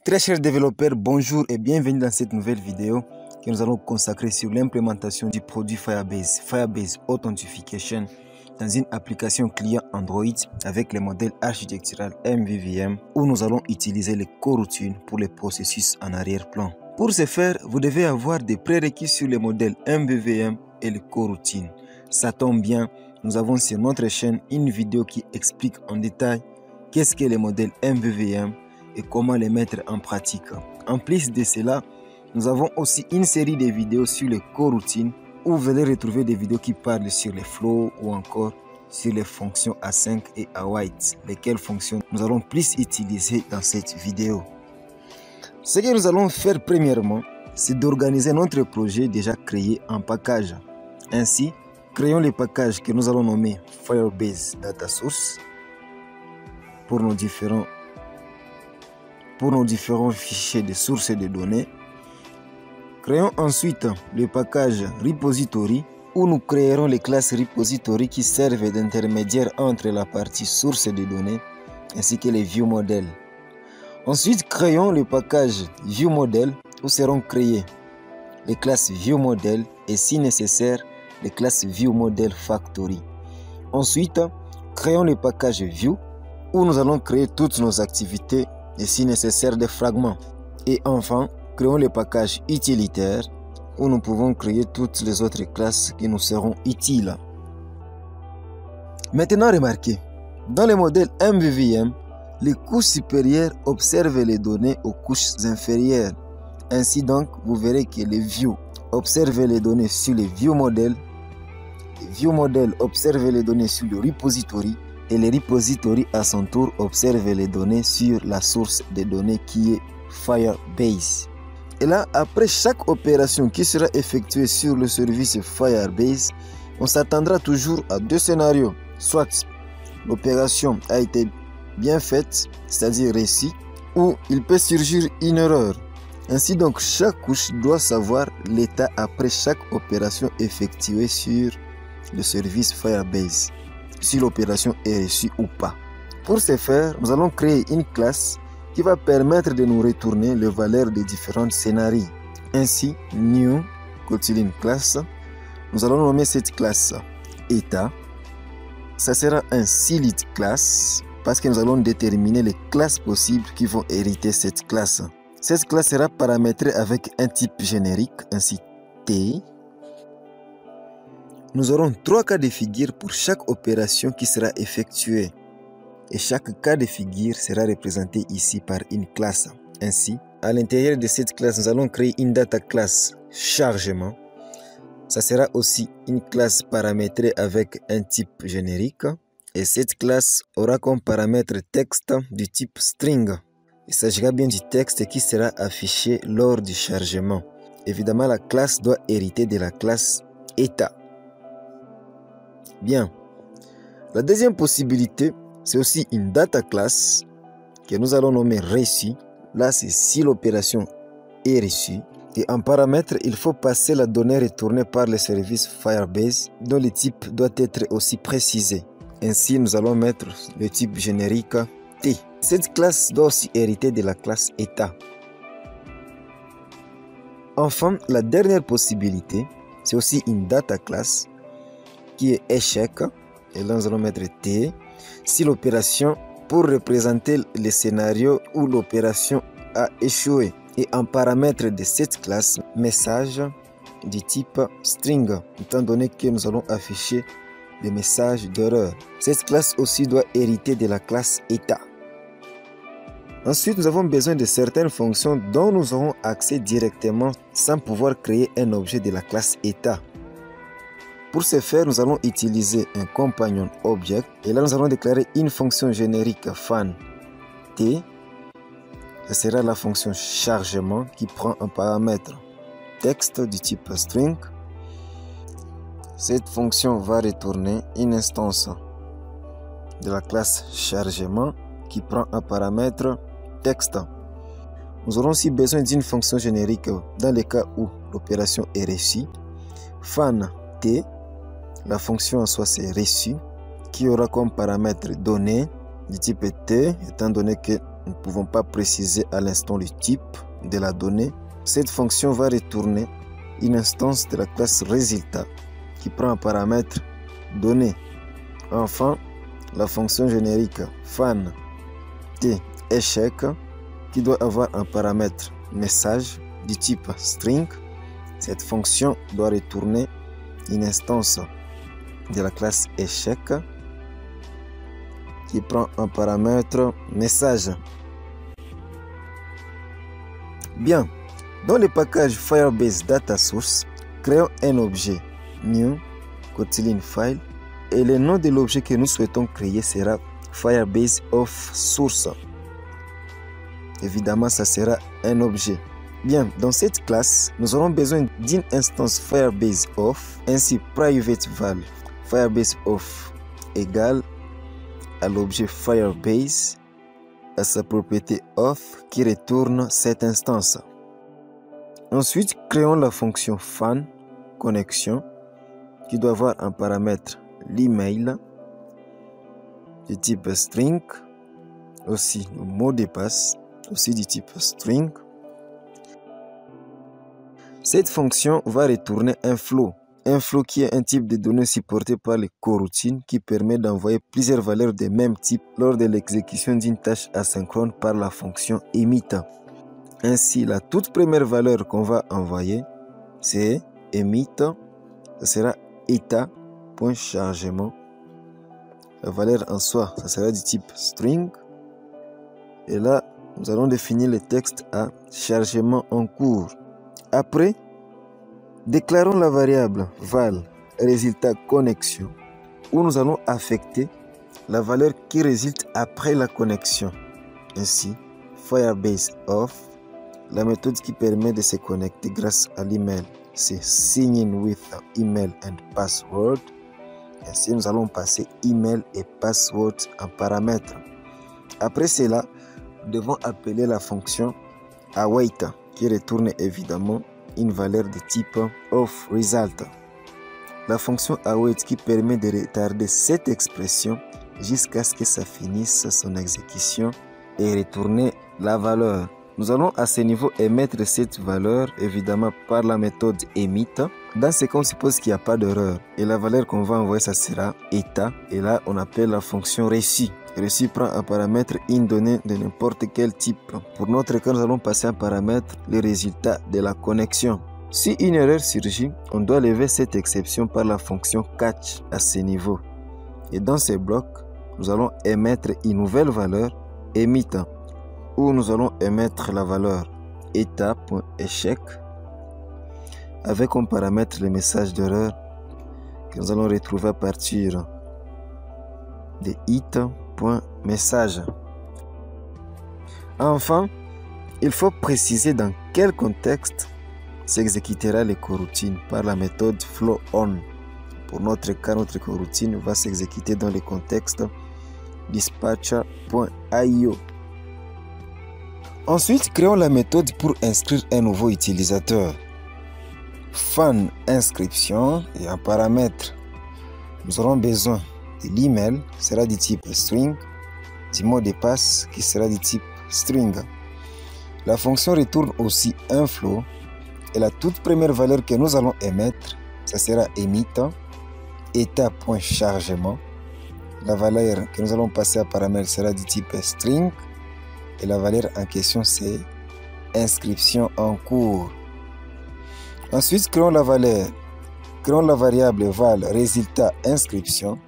Très chers développeurs, bonjour et bienvenue dans cette nouvelle vidéo que nous allons consacrer sur l'implémentation du produit Firebase Authentication dans une application client Android avec le modèle architectural MVVM où nous allons utiliser les coroutines pour les processus en arrière-plan. Pour ce faire, vous devez avoir des prérequis sur le modèle MVVM et les coroutines. Ça tombe bien, nous avons sur notre chaîne une vidéo qui explique en détail qu'est-ce qu'est le modèle MVVM et comment les mettre en pratique. En plus de cela, nous avons aussi une série de vidéos sur les coroutines où vous allez retrouver des vidéos qui parlent sur les flows ou encore sur les fonctions A5 et await, lesquelles fonctions nous allons plus utiliser dans cette vidéo. Ce que nous allons faire premièrement, c'est d'organiser notre projet déjà créé en package. Ainsi, créons le package que nous allons nommer Firebase Data Source pour nos différents fichiers de sources de données. Créons ensuite le package repository où nous créerons les classes repository qui servent d'intermédiaire entre la partie source de données ainsi que les viewModel. Ensuite, créons le package viewModel où seront créées les classes viewModel et si nécessaire les classes viewModel factory. Ensuite, créons le package view où nous allons créer toutes nos activités et si nécessaire des fragments. Et enfin, créons le package utilitaire où nous pouvons créer toutes les autres classes qui nous seront utiles. Maintenant, remarquez, dans le modèle MVVM, les couches supérieures observent les données aux couches inférieures. Ainsi donc, vous verrez que les views observent les données sur les viewModel, les viewModel observent les données sur le repository et le repository à son tour observe les données sur la source de données qui est Firebase. Et là, après chaque opération qui sera effectuée sur le service Firebase, on s'attendra toujours à deux scénarios. Soit l'opération a été bien faite, c'est-à-dire réussie, ou il peut surgir une erreur. Ainsi donc, chaque couche doit savoir l'état après chaque opération effectuée sur le service Firebase, si l'opération est réussie ou pas. Pour ce faire, nous allons créer une classe qui va permettre de nous retourner les valeurs des différents scénarios. Ainsi, new Kotlin class, nous allons nommer cette classe état. Ça sera un select class parce que nous allons déterminer les classes possibles qui vont hériter cette classe. Cette classe sera paramétrée avec un type générique, ainsi T. Nous aurons trois cas de figure pour chaque opération qui sera effectuée. Et chaque cas de figure sera représenté ici par une classe. Ainsi, à l'intérieur de cette classe, nous allons créer une data class chargement. Ça sera aussi une classe paramétrée avec un type générique. Et cette classe aura comme paramètre texte du type string. Il s'agira bien du texte qui sera affiché lors du chargement. Évidemment, la classe doit hériter de la classe état. Bien. La deuxième possibilité, c'est aussi une data class que nous allons nommer reçu. Là, c'est si l'opération est reçue. Et en paramètre, il faut passer la donnée retournée par le service Firebase dont le type doit être aussi précisé. Ainsi, nous allons mettre le type générique T. Cette classe doit aussi hériter de la classe état. Enfin, la dernière possibilité, c'est aussi une data class qui est échec. Et là, nous allons mettre T. Si l'opération, pour représenter le scénario où l'opération a échoué. Et en paramètre de cette classe, message du type string, étant donné que nous allons afficher le message d'erreur. Cette classe aussi doit hériter de la classe état. Ensuite, nous avons besoin de certaines fonctions dont nous aurons accès directement sans pouvoir créer un objet de la classe état. Pour ce faire, nous allons utiliser un compagnon object et là nous allons déclarer une fonction générique fan t. Ce sera la fonction chargement qui prend un paramètre texte du type string. Cette fonction va retourner une instance de la classe chargement qui prend un paramètre texte. Nous aurons aussi besoin d'une fonction générique dans le cas où l'opération est réussie. Fan t, la fonction en soi c'est reçu, qui aura comme paramètre donné du type t, étant donné que nous ne pouvons pas préciser à l'instant le type de la donnée, cette fonction va retourner une instance de la classe résultat qui prend un paramètre donné. Enfin, la fonction générique fan t échec qui doit avoir un paramètre message du type string. Cette fonction doit retourner une instance de la classe échec qui prend un paramètre message. Bien, dans le package Firebase Data Source, créons un objet new Kotlin file et le nom de l'objet que nous souhaitons créer sera Firebase of Source. Évidemment, ça sera un objet. Bien, dans cette classe, nous aurons besoin d'une instance Firebase of, ainsi private val Firebase of égale à l'objet Firebase, à sa propriété of qui retourne cette instance. Ensuite, créons la fonction fan connexion qui doit avoir un paramètre l'email du type string, aussi le mot de passe, aussi du type string. Cette fonction va retourner un flow qui est un type de données supporté par les coroutines qui permet d'envoyer plusieurs valeurs de même type lors de l'exécution d'une tâche asynchrone par la fonction emit. Ainsi, la toute première valeur qu'on va envoyer, c'est emit, ça sera état.chargement. La valeur en soi, ça sera du type string. Et là, nous allons définir le texte à chargement en cours. Après, déclarons la variable val résultat connexion où nous allons affecter la valeur qui résulte après la connexion. Ainsi, Firebase of, la méthode qui permet de se connecter grâce à l'email, c'est sign in with email and password. Ainsi, nous allons passer email et password en paramètres. Après cela, nous devons appeler la fonction await qui retourne évidemment une valeur de type of result. La fonction await qui permet de retarder cette expression jusqu'à ce que ça finisse son exécution et retourner la valeur. Nous allons à ce niveau émettre cette valeur évidemment par la méthode emit. Dans ce cas, on suppose qu'il n'y a pas d'erreur et la valeur qu'on va envoyer, ça sera état. Et là, on appelle la fonction reçu. Reçu prend un paramètre une donnée de n'importe quel type. Pour notre cas, nous allons passer un paramètre le résultat de la connexion. Si une erreur surgit, on doit lever cette exception par la fonction catch à ce niveau. Et dans ce bloc, nous allons émettre une nouvelle valeur emit, où nous allons émettre la valeur état.échec avec comme paramètre le message d'erreur que nous allons retrouver à partir de it.message. Enfin, il faut préciser dans quel contexte s'exécutera les coroutines par la méthode flowOn. Pour notre cas, notre coroutine va s'exécuter dans le contexte dispatcher.io. Ensuite, créons la méthode pour inscrire un nouveau utilisateur. Fan inscription et un paramètre. Nous aurons besoin de l'email qui sera du type string, du mot de passe qui sera du type string. La fonction retourne aussi un flow et la toute première valeur que nous allons émettre, ça sera emit état.chargement. La valeur que nous allons passer à paramètre sera du type string. Et la valeur en question, c'est inscription en cours. Ensuite, créons la variable val résultat inscription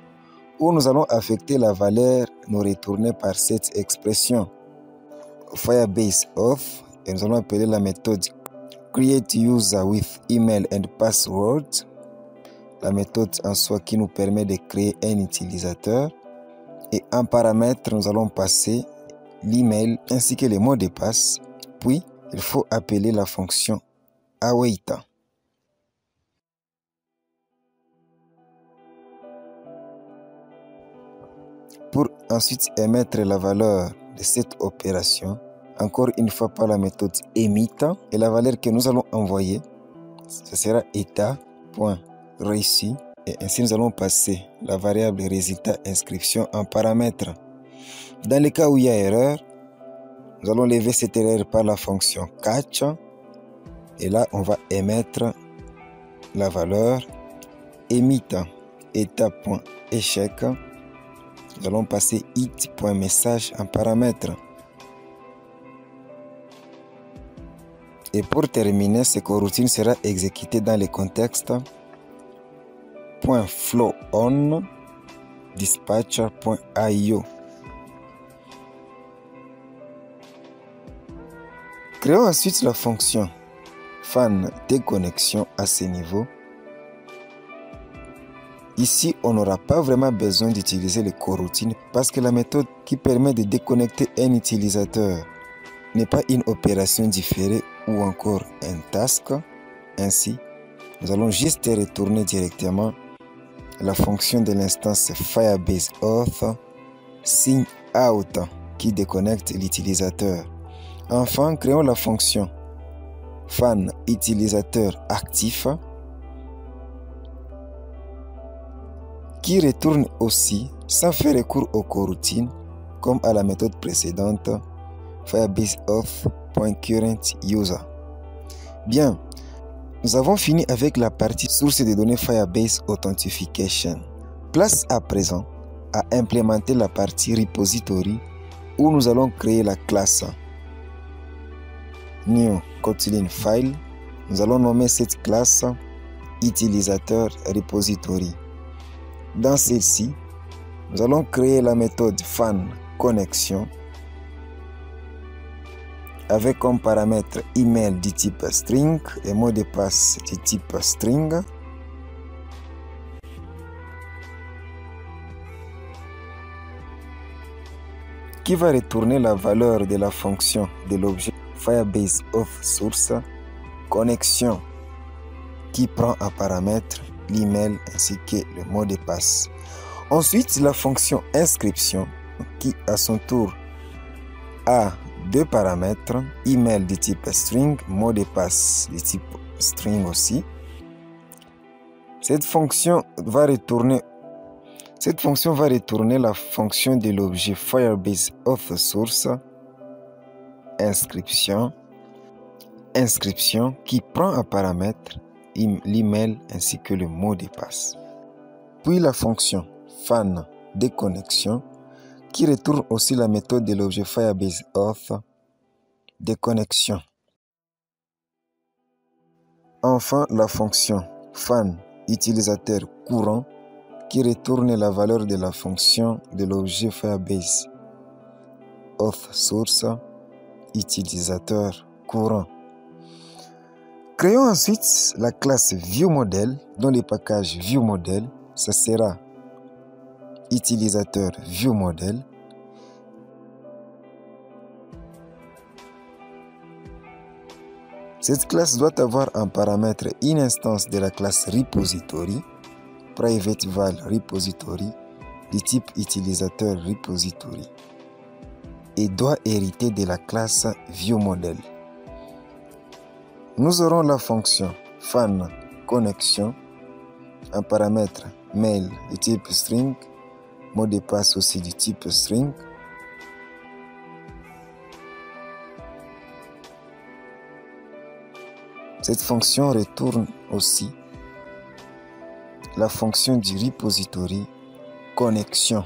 où nous allons affecter la valeur nous retournée par cette expression. Firebase of, et nous allons appeler la méthode create user with email and password. La méthode en soi qui nous permet de créer un utilisateur. Et en paramètre, nous allons passer l'email ainsi que les mots de passe. Puis, il faut appeler la fonction await. Pour ensuite émettre la valeur de cette opération, encore une fois par la méthode emit, et la valeur que nous allons envoyer, ce sera état.reçu, et ainsi nous allons passer la variable résultat inscription en paramètre. Dans le cas où il y a erreur, Nous allons lever cette erreur par la fonction catch. Et là, on va émettre la valeur emit état.échec. Nous allons passer it.message en paramètre. Et pour terminer, cette coroutine sera exécutée dans le contexte .flowOn dispatcher.io. Créons ensuite la fonction fan déconnexion à ce niveau. Ici, on n'aura pas vraiment besoin d'utiliser les coroutines parce que la méthode qui permet de déconnecter un utilisateur n'est pas une opération différée ou encore un task. Ainsi, nous allons juste retourner directement la fonction de l'instance Firebase Auth sign out qui déconnecte l'utilisateur. Enfin, créons la fonction fan utilisateur actif qui retourne aussi sans faire recours aux coroutines comme à la méthode précédente Firebase Auth.currentUser. Bien, nous avons fini avec la partie source de données Firebase Authentication. Place à présent à implémenter la partie repository où nous allons créer la classe New Kotlin File. Nous allons nommer cette classe utilisateur repository. Dans celle-ci, nous allons créer la méthode fan connexion avec comme paramètre email du type string et mot de passe du type string. Qui va retourner la valeur de la fonction de l'objet Firebase Auth Source connexion qui prend en paramètre l'email ainsi que le mot de passe. Ensuite, la fonction inscription qui à son tour a deux paramètres, email de type string, mot de passe de type string aussi. Cette fonction va retourner la fonction de l'objet Firebase Auth Source inscription qui prend en paramètre l'email ainsi que le mot de passe. Puis la fonction fan déconnexion qui retourne aussi la méthode de l'objet Firebase Auth déconnexion. Enfin, la fonction fan utilisateur courant qui retourne la valeur de la fonction de l'objet Firebase Auth Source utilisateur courant. Créons ensuite la classe ViewModel dont le package ViewModel, ça sera utilisateur ViewModel. Cette classe doit avoir en paramètre une instance de la classe repository, private val repository, du type utilisateur repository, et doit hériter de la classe ViewModel. Nous aurons la fonction fan connexion en paramètre mail du type string, mot de passe aussi du type string. Cette fonction retourne aussi la fonction du repository connexion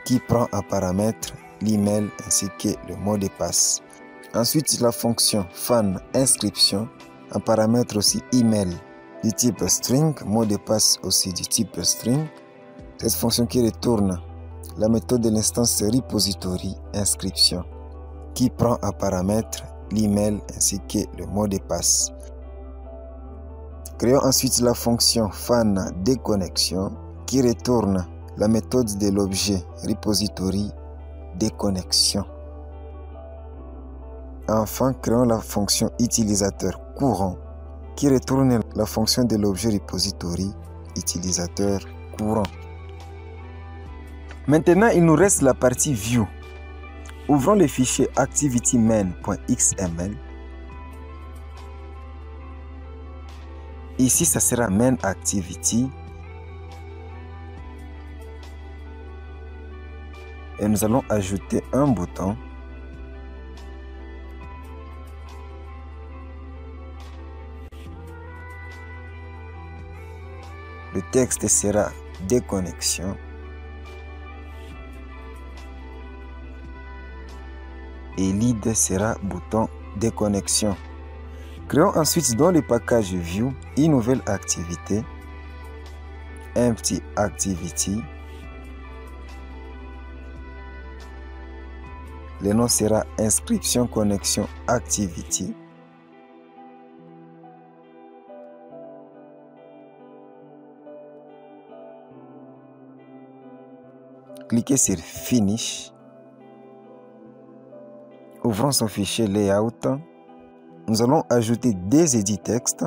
qui prend en paramètre l'email ainsi que le mot de passe. Ensuite, la fonction fan inscription en paramètre aussi email du type string, mot de passe aussi du type string. Cette fonction qui retourne la méthode de l'instance repository inscription qui prend en paramètre l'email ainsi que le mot de passe. Créons ensuite la fonction fan déconnexion qui retourne la méthode de l'objet repository déconnexion. Enfin, créons la fonction utilisateur courant qui retourne la fonction de l'objet repository utilisateur courant. Maintenant, il nous reste la partie view. Ouvrons le fichier activitymain.xml. Ici, ça sera main activity. Et nous allons ajouter un bouton Le texte sera déconnexion. Et lead sera bouton déconnexion. Créons ensuite dans le package View une nouvelle activité. Empty Activity. Le nom sera Inscription Connexion Activity. Cliquez sur Finish. Ouvrons son fichier Layout. Nous allons ajouter des edits textes.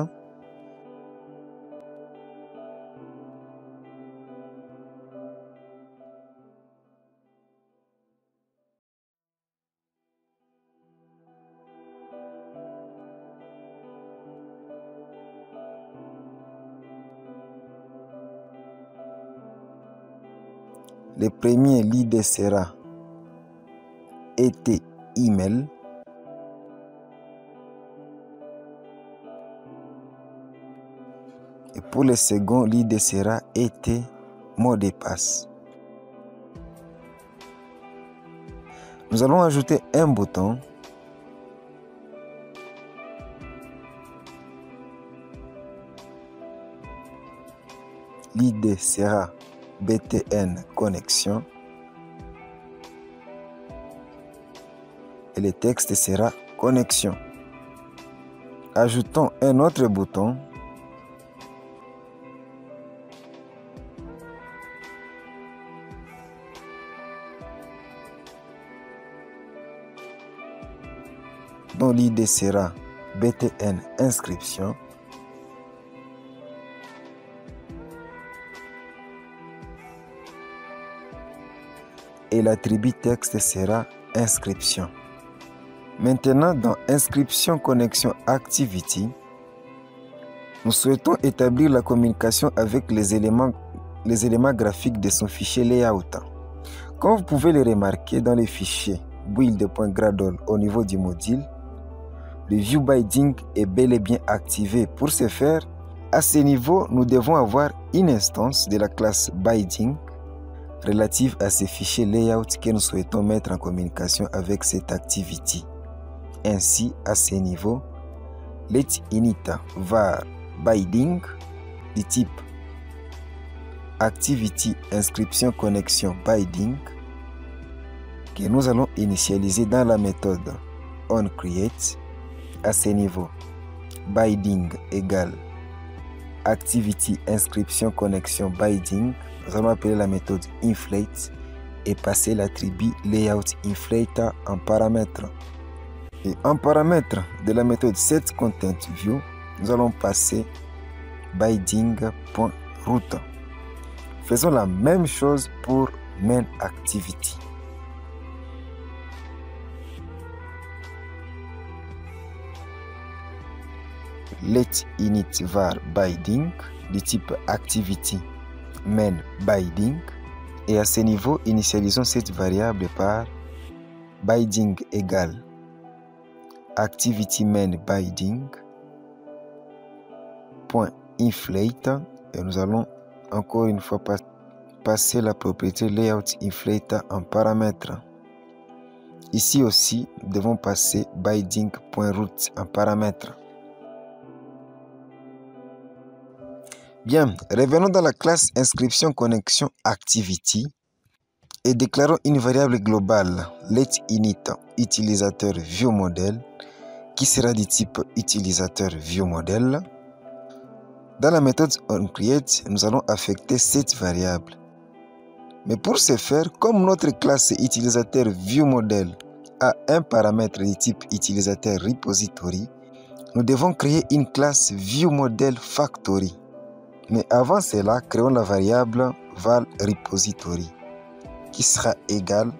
Le premier lead sera été email. Et pour le second lead sera été mot de passe. Nous allons ajouter un bouton. Lead sera BTN connexion. Et le texte sera connexion. Ajoutons un autre bouton. Dont l'idée sera BTN inscription. Et l'attribut texte sera inscription. Maintenant, dans Inscription Connexion Activity, nous souhaitons établir la communication avec les éléments graphiques de son fichier Layout. Comme vous pouvez le remarquer dans les fichiers build.gradle au niveau du module, le ViewBinding est bel et bien activé. Pour ce faire, à ce niveau, nous devons avoir une instance de la classe Binding relative à ces fichiers Layout que nous souhaitons mettre en communication avec cette activity. Ainsi, à ce niveau, let init var binding du type activity inscription connexion binding que nous allons initialiser dans la méthode onCreate. À ce niveau, binding égale activity inscription connexion binding. Nous allons appeler la méthode inflate et passer l'attribut layout inflator en paramètre. Et en paramètre de la méthode setContentView, nous allons passer binding.route. Faisons la même chose pour mainActivity. Let init var binding du type activity main binding et à ce niveau initialisons cette variable par binding égale activity main binding point inflate et nous allons encore une fois passer la propriété layout inflate en paramètre. Ici aussi nous devons passer binding.route en paramètre. Bien, revenons dans la classe inscription connexion activity et déclarons une variable globale letInit utilisateur viewModel qui sera du type utilisateur viewModel. Dans la méthode onCreate, nous allons affecter cette variable. Mais pour ce faire, comme notre classe utilisateur viewModel a un paramètre du type utilisateur repository, nous devons créer une classe viewModelFactory. Mais avant cela, créons la variable valRepository qui sera égale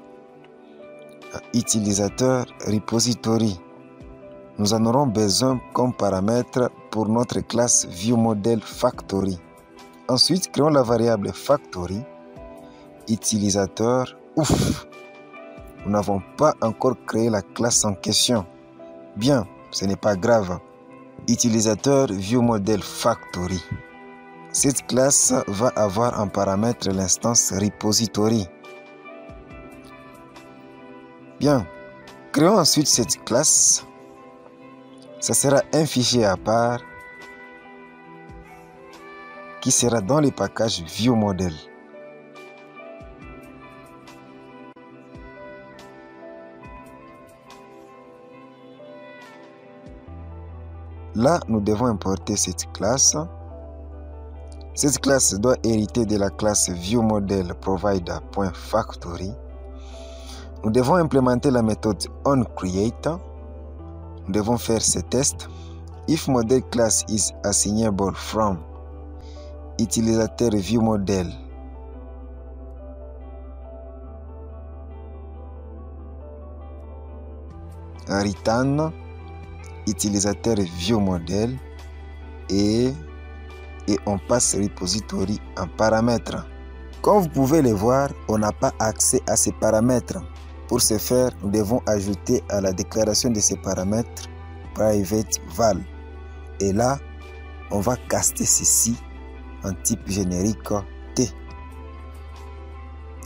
à utilisateur repository. Nous en aurons besoin comme paramètre pour notre classe viewModelFactory. Ensuite, créons la variable factory utilisateur ouf. Nous n'avons pas encore créé la classe en question. Bien, ce n'est pas grave. Utilisateur viewModelFactory. Cette classe va avoir en paramètre l'instance repository. Bien, créons ensuite cette classe. Ça sera un fichier à part qui sera dans le package ViewModel. Là, nous devons importer cette classe. Cette classe doit hériter de la classe ViewModelProvider.Factory. Nous devons implémenter la méthode onCreate. Nous devons faire ces tests. If model class is assignable from utilisateur ViewModel return utilisateur ViewModel et on passe repository en paramètres. Comme vous pouvez le voir, on n'a pas accès à ces paramètres. Pour ce faire, nous devons ajouter à la déclaration de ces paramètres private val. Et là, on va caster ceci en type générique T.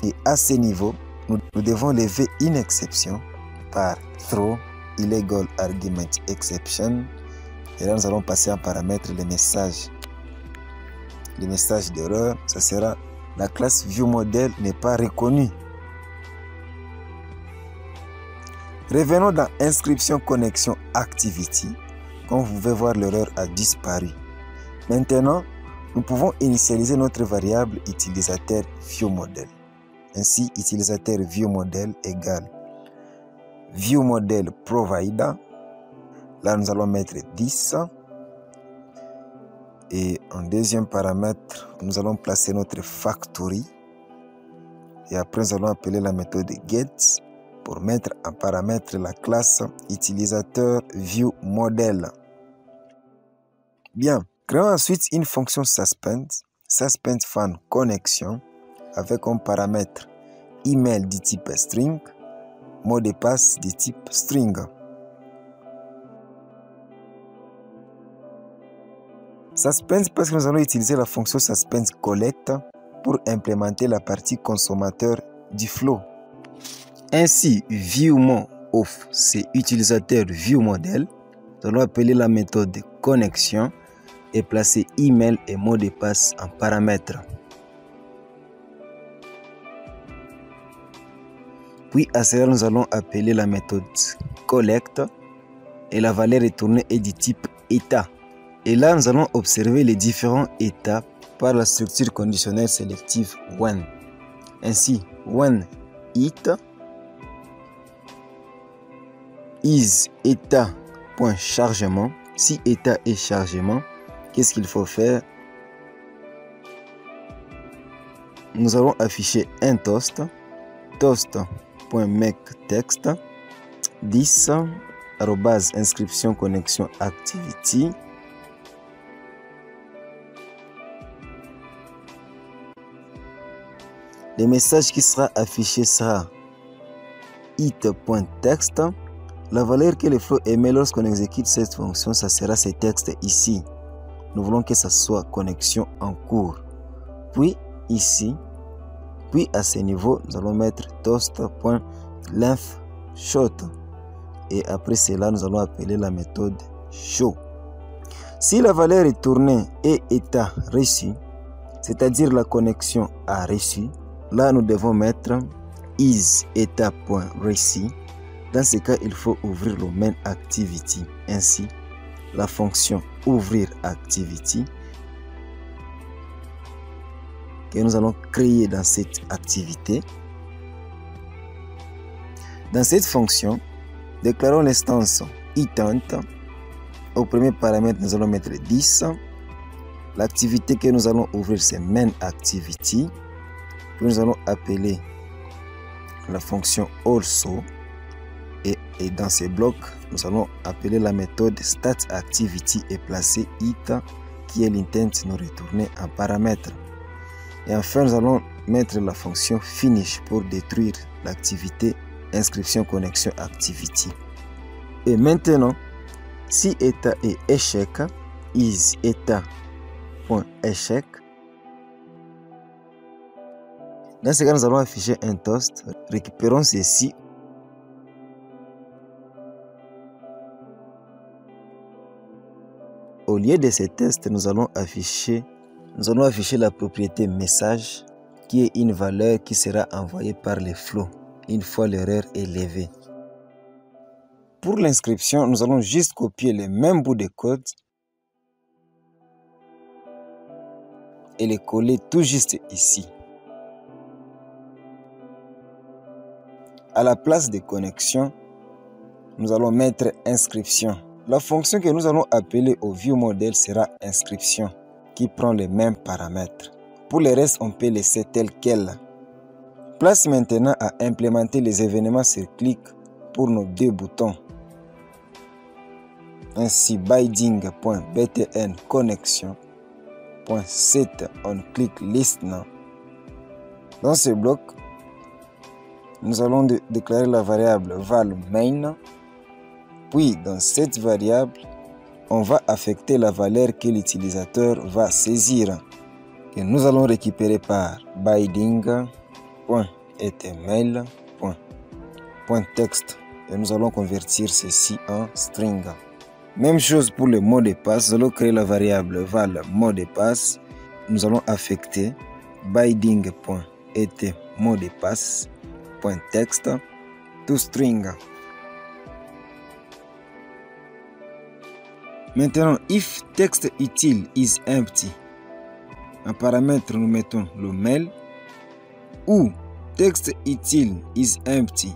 Et à ce niveau, nous devons lever une exception par throw illegal argument exception. Et là, nous allons passer en paramètre le message. Le message d'erreur, ça sera la classe ViewModel n'est pas reconnue. Revenons dans inscription connexion activity. Comme vous pouvez voir, l'erreur a disparu. Maintenant, nous pouvons initialiser notre variable utilisateur ViewModel. Ainsi, utilisateur ViewModel égale ViewModelProvider. Là, nous allons mettre 10. Et en deuxième paramètre, nous allons placer notre factory. Et après, nous allons appeler la méthode get pour mettre en paramètre la classe utilisateur ViewModel. Bien, créons ensuite une fonction suspend fan connexion avec comme paramètre email de type string, mot de passe de type string. Suspend parce que nous allons utiliser la fonction suspend collect pour implémenter la partie consommateur du flow. Ainsi, viewMod of c'est utilisateur ViewModel. Nous allons appeler la méthode de connexion et placer email et mot de passe en paramètre. Puis à cela, nous allons appeler la méthode collect et la valeur retournée est du type état. Et là, nous allons observer les différents états par la structure conditionnelle sélective when. Ainsi, when it is état.chargement. Si état est chargement, qu'est-ce qu'il faut faire? Nous allons afficher un toast. Toast.makeText 10 inscription connexion activity. Le message qui sera affiché sera it.text. La valeur que le flow émet lorsqu'on exécute cette fonction, ça sera ce texte ici. Nous voulons que ça soit connexion en cours. Puis ici, puis à ce niveau, nous allons mettre toast.lengthShot. Et après cela, nous allons appeler la méthode show. Si la valeur est tournée et état reçu, c'est-à-dire la connexion a reçu, là, nous devons mettre isEtat.Receive. Dans ce cas, il faut ouvrir le main activity. Ainsi, la fonction ouvrir activity que nous allons créer dans cette activité. Dans cette fonction, déclarons l'instance itent. Au premier paramètre, nous allons mettre 10. L'activité que nous allons ouvrir, c'est main activity. Puis nous allons appeler la fonction also et dans ces blocs nous allons appeler la méthode startActivity et placer it qui est l'intent nous retourner en paramètre. Et enfin nous allons mettre la fonction finish pour détruire l'activité inscription connexion activity. Et maintenant, si état est échec, is état toast.échec. Dans ce cas, nous allons afficher un toast. Récupérons ceci. Au lieu de ces tests, nous allons afficher la propriété message qui est une valeur qui sera envoyée par les flots une fois l'erreur est levée. Pour l'inscription, nous allons juste copier les mêmes bouts de code et les coller tout juste ici. À la place de connexion, nous allons mettre inscription. La fonction que nous allons appeler au viewModel sera inscription, qui prend les mêmes paramètres. Pour le reste, on peut laisser tel quel. Place maintenant à implémenter les événements sur clic pour nos deux boutons. Ainsi, binding.btn connexion.set on click list now. Dans ce bloc, nous allons déclarer la variable val main. Puis, dans cette variable, on va affecter la valeur que l'utilisateur va saisir, que nous allons récupérer par binding.html.text et nous allons convertir ceci en string. Même chose pour le mot de passe, nous allons créer la variable val mot de passe. Nous allons affecter binding.htmoddepasse.text to string. Maintenant, if text utile is empty, en paramètre nous mettons le mail, ou text utile is empty,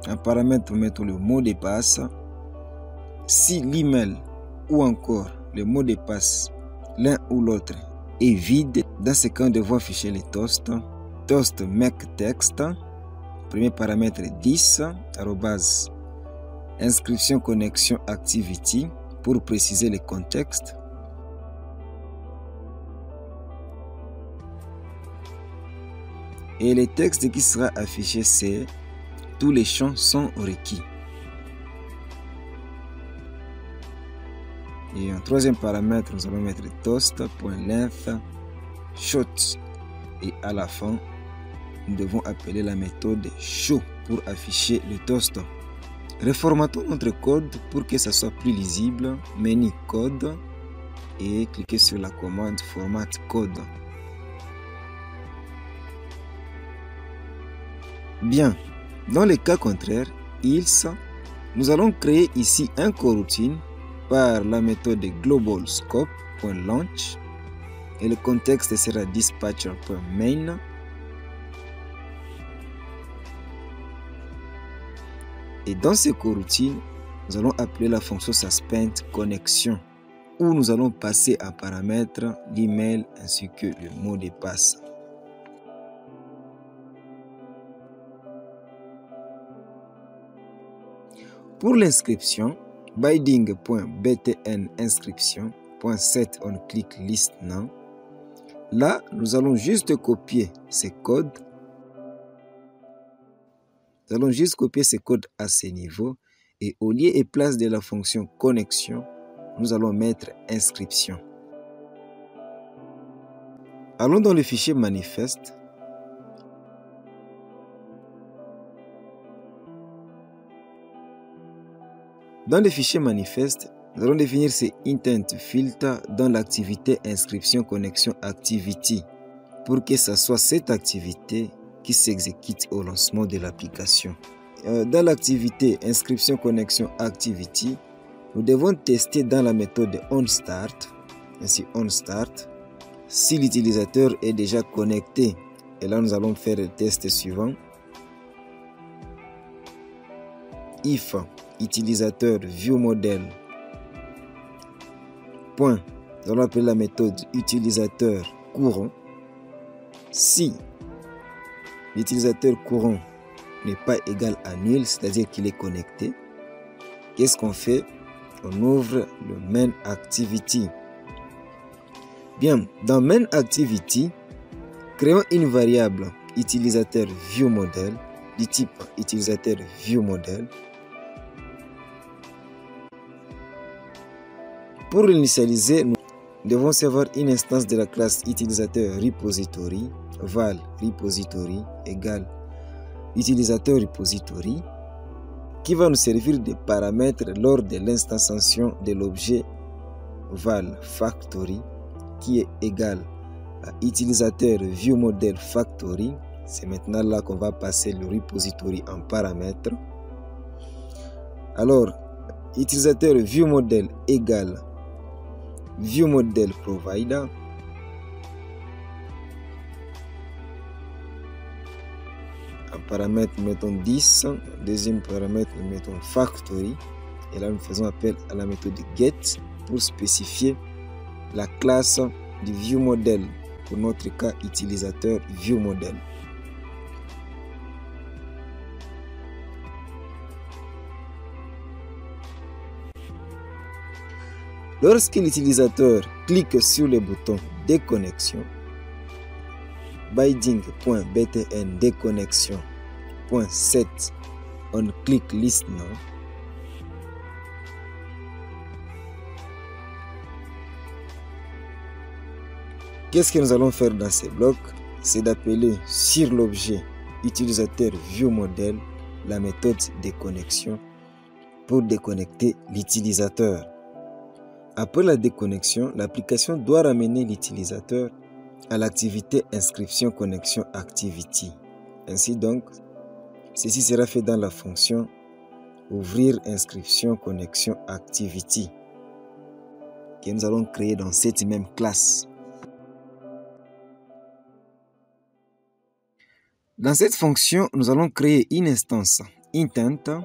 en paramètre nous mettons le mot de passe. Si l'email ou encore le mot de passe, l'un ou l'autre, est vide, dans ce cas, nous devons afficher les toasts. Toast make text, premier paramètre 10, arrobase, inscription connexion activity, pour préciser le contexte. Et le texte qui sera affiché, c'est tous les champs sont requis. Et en troisième paramètre, nous allons mettre toast.length short. Et à la fin, nous devons appeler la méthode show pour afficher le toast. Reformatons notre code pour que ça soit plus lisible. Menu code et cliquez sur la commande format code. Bien, dans le cas contraire, nous allons créer ici un coroutine par la méthode global scope.launch et le contexte sera dispatcher.main. Et dans ce coroutine, nous allons appeler la fonction suspend connexion où nous allons passer à paramètre l'email ainsi que le mot de passe. Pour l'inscription, binding.btn inscription.set on click list now. Là, nous allons juste copier ces codes. Nous allons juste copier ces codes à ce niveau et au lieu et place de la fonction connexion, nous allons mettre inscription. Allons dans le fichier manifeste. Dans le fichier manifeste, nous allons définir ces intent filter dans l'activité inscription connexion activity pour que ce soit cette activité qui s'exécute au lancement de l'application. Dans l'activité inscription connexion activity, nous devons tester dans la méthode onStart, ainsi onStart, si l'utilisateur est déjà connecté. Et là, nous allons faire le test suivant. If utilisateur viewModel, point, nous allons appeler la méthode utilisateur courant. Si l'utilisateur courant n'est pas égal à nul, c'est-à-dire qu'il est connecté, qu'est-ce qu'on fait? On ouvre le main activity. Bien, dans main activity, créons une variable utilisateur viewModel du type utilisateur viewModel. Pour l'initialiser, nous devons savoir une instance de la classe utilisateur repository, val repository égale utilisateur repository, qui va nous servir de paramètre lors de l'instanciation de l'objet val factory, qui est égal à utilisateur viewModel factory. C'est maintenant là qu'on va passer le repository en paramètre. Alors, utilisateur viewModel égale viewModel provider. En paramètre, mettons 10. Deuxième paramètre, mettons factory. Et là, nous faisons appel à la méthode get pour spécifier la classe du viewModel. Pour notre cas, utilisateur viewModel. Lorsque l'utilisateur clique sur le bouton déconnexion, binding.btn déconnexion.set on click list now, qu'est-ce que nous allons faire dans ces blocs? C'est d'appeler sur l'objet utilisateur viewModel la méthode déconnexion pour déconnecter l'utilisateur. Après la déconnexion, l'application doit ramener l'utilisateur à l'activité inscription connexion activity. Ainsi donc, ceci sera fait dans la fonction ouvrir inscription connexion activity que nous allons créer dans cette même classe. Dans cette fonction, nous allons créer une instance intent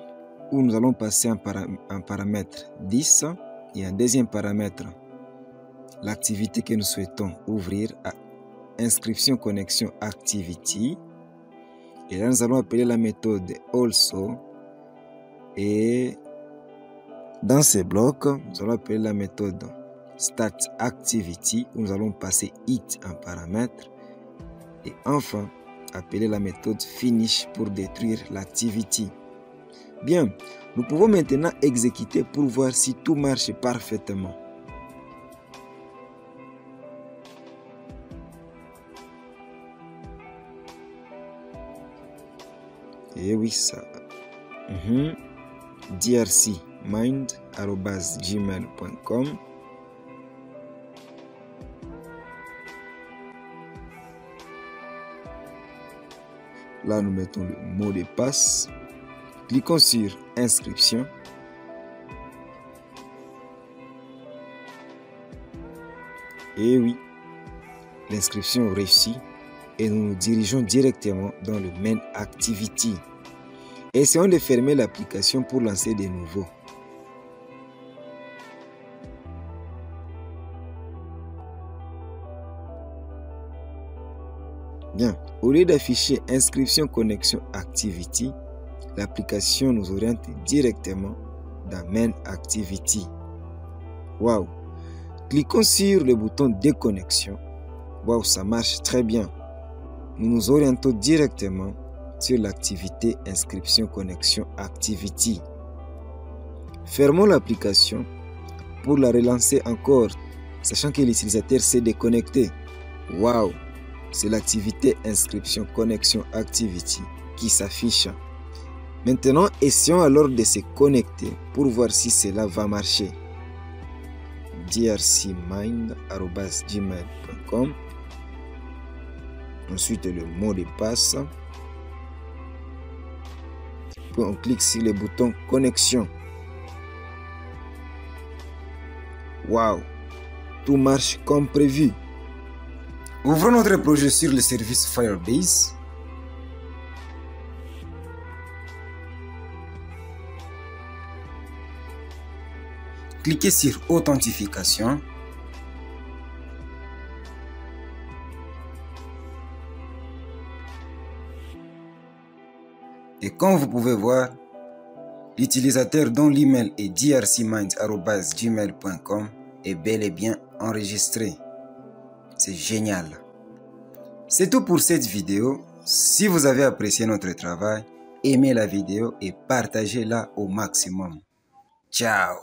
où nous allons passer un paramètre 10 et un deuxième paramètre, l'activité que nous souhaitons ouvrir à inscription connexion activity. Et là, nous allons appeler la méthode also. Et dans ces blocs, nous allons appeler la méthode start activity où nous allons passer it en paramètre. Et enfin, appeler la méthode finish pour détruire l'activity. Bien, nous pouvons maintenant exécuter pour voir si tout marche parfaitement. Et oui, ça. drcmind@gmail.com. Là, nous mettons le mot de passe. Cliquons sur inscription. Et oui, l'inscription réussit et nous nous dirigeons directement dans le main activity. Essayons de fermer l'application pour lancer de nouveaux. Bien, au lieu d'afficher inscription connexion activity, l'application nous oriente directement dans main activity. Waouh! Cliquons sur le bouton déconnexion. Waouh, ça marche très bien. Nous nous orientons directement sur l'activité inscription connexion activity. Fermons l'application pour la relancer encore, sachant que l'utilisateur s'est déconnecté. Waouh! C'est l'activité inscription connexion activity qui s'affiche. Maintenant, essayons alors de se connecter pour voir si cela va marcher. drcmind@gmail.com. Ensuite, le mot de passe. Puis on clique sur le bouton connexion. Waouh! Tout marche comme prévu. Ouvrons notre projet sur le service Firebase. Cliquez sur Authentification. Et comme vous pouvez voir, l'utilisateur dont l'email est drcmind@gmail.com est bel et bien enregistré. C'est génial. C'est tout pour cette vidéo. Si vous avez apprécié notre travail, aimez la vidéo et partagez-la au maximum. Ciao!